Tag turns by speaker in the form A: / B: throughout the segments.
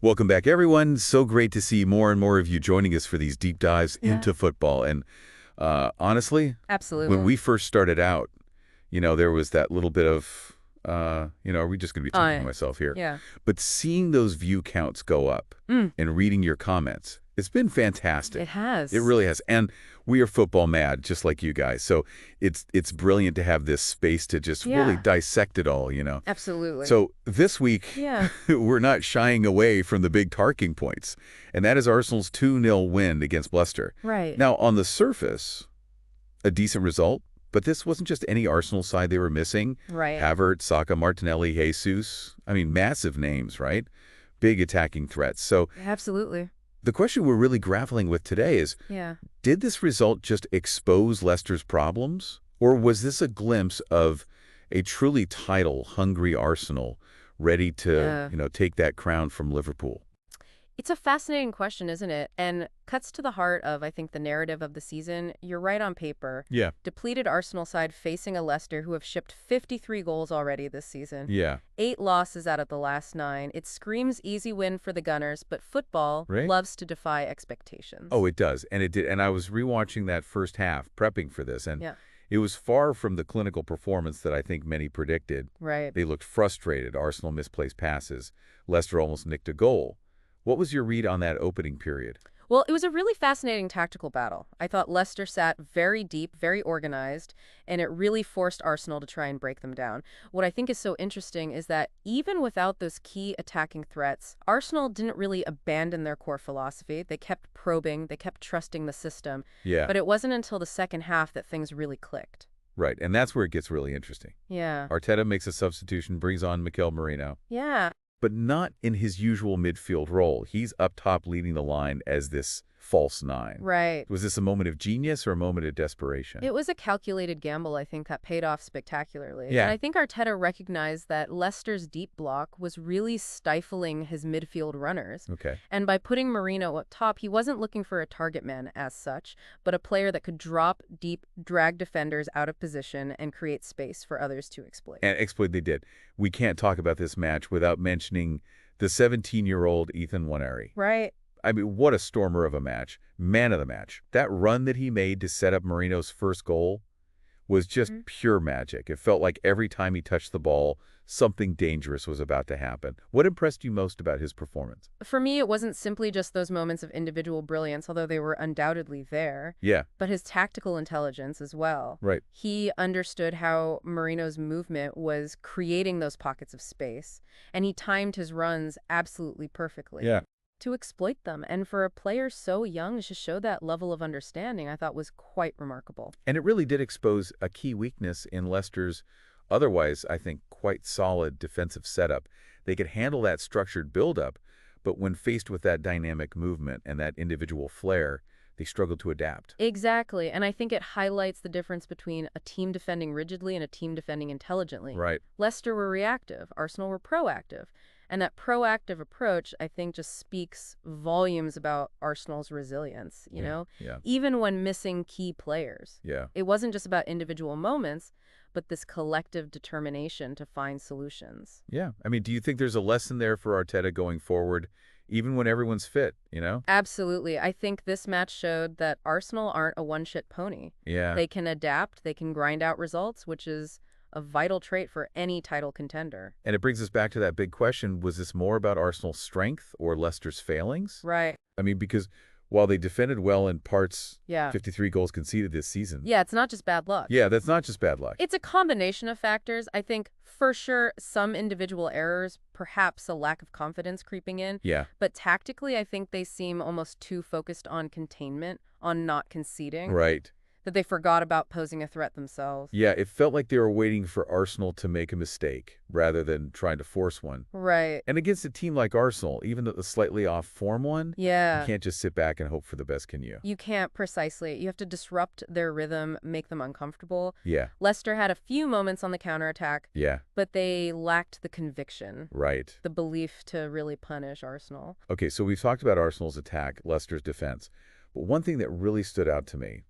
A: Welcome back, everyone. So great to see more and more of you joining us for these deep dives into football. And honestly,
B: Absolutely.
A: when we first started out, there was that little bit of, are we just going to be talking to myself here?
B: Yeah.
A: But seeing those view counts go up and reading your comments, it's been fantastic.
B: It has.
A: It really has. And we are football mad, just like you guys. So it's brilliant to have this space to just really dissect it all,
B: Absolutely.
A: So this week, we're not shying away from the big talking points, and that is Arsenal's 2-0 win against Leicester.
B: Right.
A: Now, on the surface, a decent result, but this wasn't just any Arsenal side they were missing.
B: Right.
A: Havertz, Saka, Martinelli, Jesus. I mean, massive names, right? Big attacking threats. So
B: Absolutely.
A: the question we're really grappling with today is, did this result just expose Leicester's problems? Or was this a glimpse of a truly title-hungry Arsenal ready to, take that crown from Liverpool?
B: It's a fascinating question, isn't it? And cuts to the heart of, I think, the narrative of the season. You're right on paper.
A: Yeah.
B: Depleted Arsenal side facing a Leicester who have shipped 53 goals already this season.
A: Yeah.
B: 8 losses out of the last 9. It screams easy win for the Gunners, but football loves to defy expectations.
A: Oh, it does. And it did. And I was rewatching that first half, prepping for this, and it was far from the clinical performance that I think many predicted.
B: Right.
A: They looked frustrated. Arsenal misplaced passes. Leicester almost nicked a goal. What was your read on that opening period?
B: Well, it was a really fascinating tactical battle. I thought Leicester sat very deep, very organized, and it really forced Arsenal to try and break them down. What I think is so interesting is that even without those key attacking threats, Arsenal didn't really abandon their core philosophy. They kept probing, they kept trusting the system.
A: Yeah.
B: But it wasn't until the second half that things really clicked.
A: Right, and that's where it gets really interesting.
B: Yeah.
A: Arteta makes a substitution, brings on Mikel Merino.
B: Yeah.
A: But not in his usual midfield role. He's up top leading the line as this false 9.
B: Right.
A: Was this a moment of genius or a moment of desperation?
B: It was a calculated gamble, I think, that paid off spectacularly.
A: Yeah.
B: And I think Arteta recognized that Leicester's deep block was really stifling his midfield runners.
A: Okay.
B: And by putting Merino up top, he wasn't looking for a target man as such, but a player that could drop deep, drag defenders out of position, and create space for others to exploit.
A: And exploit they did. We can't talk about this match without mentioning the 17-year-old Ethan Nwaneri.
B: Right.
A: I mean, what a stormer of a match. Man of the match. That run that he made to set up Merino's first goal was just pure magic. It felt like every time he touched the ball, something dangerous was about to happen. What impressed you most about his performance?
B: For me, it wasn't simply just those moments of individual brilliance, although they were undoubtedly there.
A: Yeah.
B: But his tactical intelligence as well.
A: Right.
B: He understood how Merino's movement was creating those pockets of space, and he timed his runs absolutely perfectly.
A: Yeah.
B: To exploit them. And for a player so young to show that level of understanding, I thought was quite remarkable.
A: And it really did expose a key weakness in Leicester's otherwise, I think, quite solid defensive setup. They could handle that structured buildup, but when faced with that dynamic movement and that individual flair, they struggled to adapt.
B: Exactly. And I think it highlights the difference between a team defending rigidly and a team defending intelligently.
A: Right.
B: Leicester were reactive. Arsenal were proactive. And that proactive approach, I think, just speaks volumes about Arsenal's resilience, you know?
A: Yeah.
B: Even when missing key players.
A: Yeah.
B: It wasn't just about individual moments, but this collective determination to find solutions.
A: Yeah. I mean, do you think there's a lesson there for Arteta going forward, even when everyone's fit,
B: Absolutely. I think this match showed that Arsenal aren't a one-shit pony.
A: Yeah.
B: They can adapt, they can grind out results, which is a vital trait for any title contender.
A: And it brings us back to that big question, was this more about Arsenal's strength or Leicester's failings?
B: Right.
A: I mean, because while they defended well in parts,
B: 53
A: 53 goals conceded this season.
B: Yeah, it's not just bad luck.
A: Yeah, that's not just bad luck.
B: It's a combination of factors. I think, for sure, some individual errors, perhaps a lack of confidence creeping in.
A: Yeah.
B: But tactically, I think they seem almost too focused on containment, on not conceding.
A: Right.
B: That they forgot about posing a threat themselves.
A: Yeah, it felt like they were waiting for Arsenal to make a mistake rather than trying to force one.
B: Right.
A: And against a team like Arsenal, even the slightly off-form one, you can't just sit back and hope for the best, can you?
B: You can't, precisely. You have to disrupt their rhythm, make them uncomfortable.
A: Yeah.
B: Leicester had a few moments on the counterattack.
A: Yeah.
B: But they lacked the conviction.
A: Right.
B: The belief to really punish Arsenal.
A: Okay, so we've talked about Arsenal's attack, Leicester's defense. But one thing that really stood out to me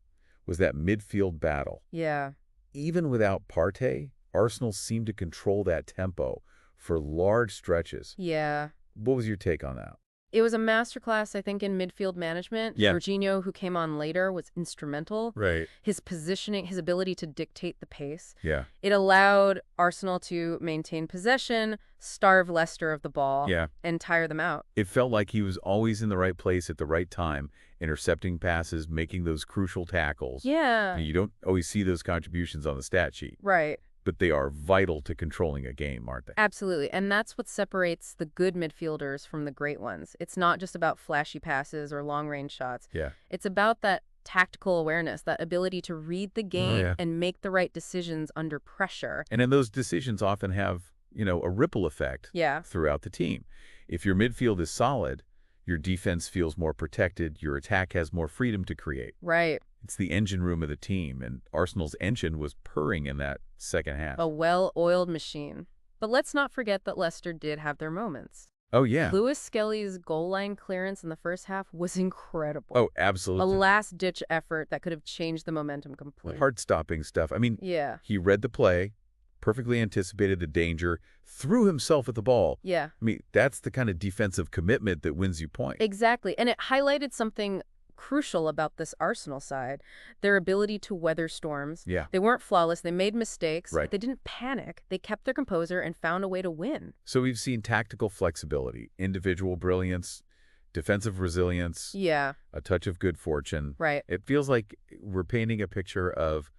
A: was that midfield battle.
B: Yeah.
A: Even without Partey, Arsenal seemed to control that tempo for large stretches.
B: Yeah.
A: What was your take on that?
B: It was a masterclass, I think, in midfield management.
A: Yeah.
B: Jorginho, who came on later, was instrumental.
A: Right.
B: His positioning, his ability to dictate the pace.
A: Yeah.
B: It allowed Arsenal to maintain possession, starve Leicester of the ball,
A: Yeah.
B: and tire them out.
A: It felt like he was always in the right place at the right time, intercepting passes, making those crucial tackles.
B: Yeah.
A: And you don't always see those contributions on the stat sheet,
B: Right.
A: but they are vital to controlling a game, aren't they?
B: Absolutely. And that's what separates the good midfielders from the great ones. It's not just about flashy passes or long-range shots.
A: Yeah.
B: It's about that tactical awareness, that ability to read the game
A: yeah.
B: and make the right decisions under pressure.
A: And then those decisions often have, a ripple effect
B: Yeah.
A: throughout the team. If your midfield is solid, your defense feels more protected, your attack has more freedom to create.
B: Right.
A: It's the engine room of the team, and Arsenal's engine was purring in that second half.
B: A well-oiled machine. But let's not forget that Leicester did have their moments.
A: Oh, yeah.
B: Lewis Skelly's goal line clearance in the first half was incredible.
A: Oh,
B: A
A: absolutely.
B: last-ditch effort that could have changed the momentum completely.
A: Heart-stopping stuff. I mean,
B: Yeah.
A: he read the play, perfectly anticipated the danger, threw himself at the ball.
B: Yeah.
A: I mean, that's the kind of defensive commitment that wins you points.
B: Exactly. And it highlighted something crucial about this Arsenal side, their ability to weather storms.
A: Yeah.
B: They weren't flawless. They made mistakes,
A: Right.
B: but they didn't panic. They kept their composure and found a way to win.
A: So we've seen tactical flexibility, individual brilliance, defensive resilience,
B: Yeah,
A: a touch of good fortune.
B: right.
A: It feels like we're painting a picture of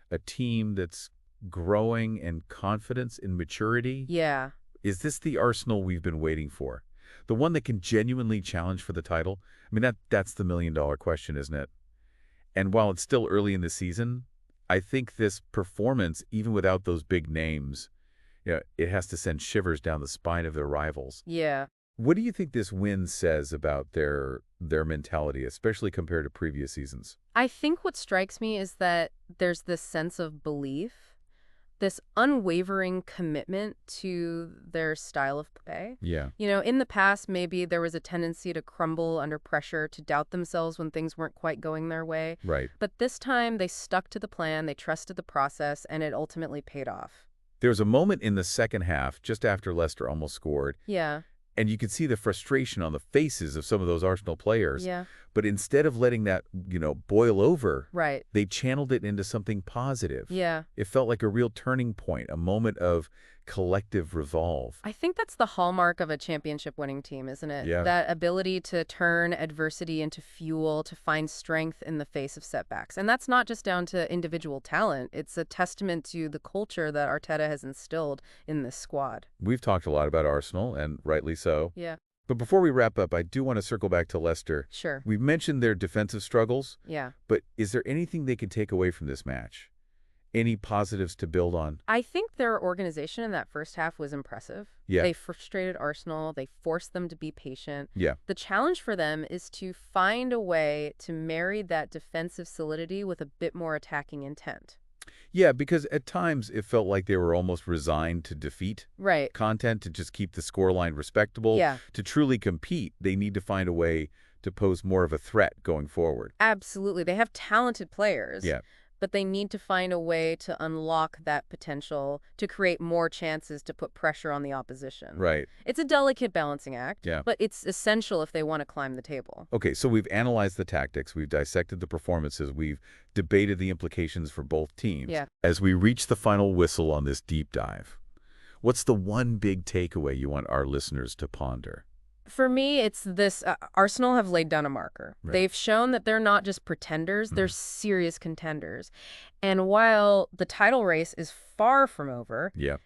A: a team that's growing in confidence and maturity.
B: Yeah.
A: Is this the Arsenal we've been waiting for? The one that can genuinely challenge for the title? I mean, that's the million-dollar question, isn't it? And while it's still early in the season, I think this performance, even without those big names, it has to send shivers down the spine of their rivals.
B: Yeah.
A: What do you think this win says about their mentality, especially compared to previous seasons?
B: I think what strikes me is that there's this sense of belief, this unwavering commitment to their style of play.
A: Yeah.
B: In the past, maybe there was a tendency to crumble under pressure, to doubt themselves when things weren't quite going their way.
A: Right.
B: But this time, they stuck to the plan, they trusted the process, and it ultimately paid off.
A: There was a moment in the second half, just after Leicester almost scored,
B: Yeah.
A: and you could see the frustration on the faces of some of those Arsenal players.
B: Yeah.
A: But instead of letting that, boil over,
B: Right.
A: they channeled it into something positive.
B: Yeah.
A: It felt like a real turning point, a moment of collective resolve.
B: I think that's the hallmark of a championship-winning team, isn't it?
A: Yeah.
B: That ability to turn adversity into fuel, to find strength in the face of setbacks. And that's not just down to individual talent. It's a testament to the culture that Arteta has instilled in this squad.
A: We've talked a lot about Arsenal, and rightly so.
B: Yeah.
A: But before we wrap up, I do want to circle back to Leicester.
B: Sure.
A: We've mentioned their defensive struggles,
B: Yeah.
A: but is there anything they can take away from this match? Any positives to build on?
B: I think their organization in that first half was impressive.
A: Yeah.
B: They frustrated Arsenal. They forced them to be patient.
A: Yeah.
B: The challenge for them is to find a way to marry that defensive solidity with a bit more attacking intent.
A: Yeah, because at times it felt like they were almost resigned to defeat.
B: Right.
A: Content to just keep the scoreline respectable.
B: Yeah.
A: To truly compete, they need to find a way to pose more of a threat going forward.
B: Absolutely. They have talented players.
A: Yeah.
B: But they need to find a way to unlock that potential, to create more chances to put pressure on the opposition.
A: Right.
B: It's a delicate balancing act,
A: Yeah.
B: but it's essential if they want to climb the table.
A: Okay, so we've analyzed the tactics, we've dissected the performances, we've debated the implications for both teams.
B: Yeah.
A: As we reach the final whistle on this deep dive, what's the one big takeaway you want our listeners to ponder?
B: For me, it's this. Arsenal have laid down a marker.
A: Right.
B: They've shown that they're not just pretenders, they're serious contenders. And while the title race is far from over,
A: Yeah.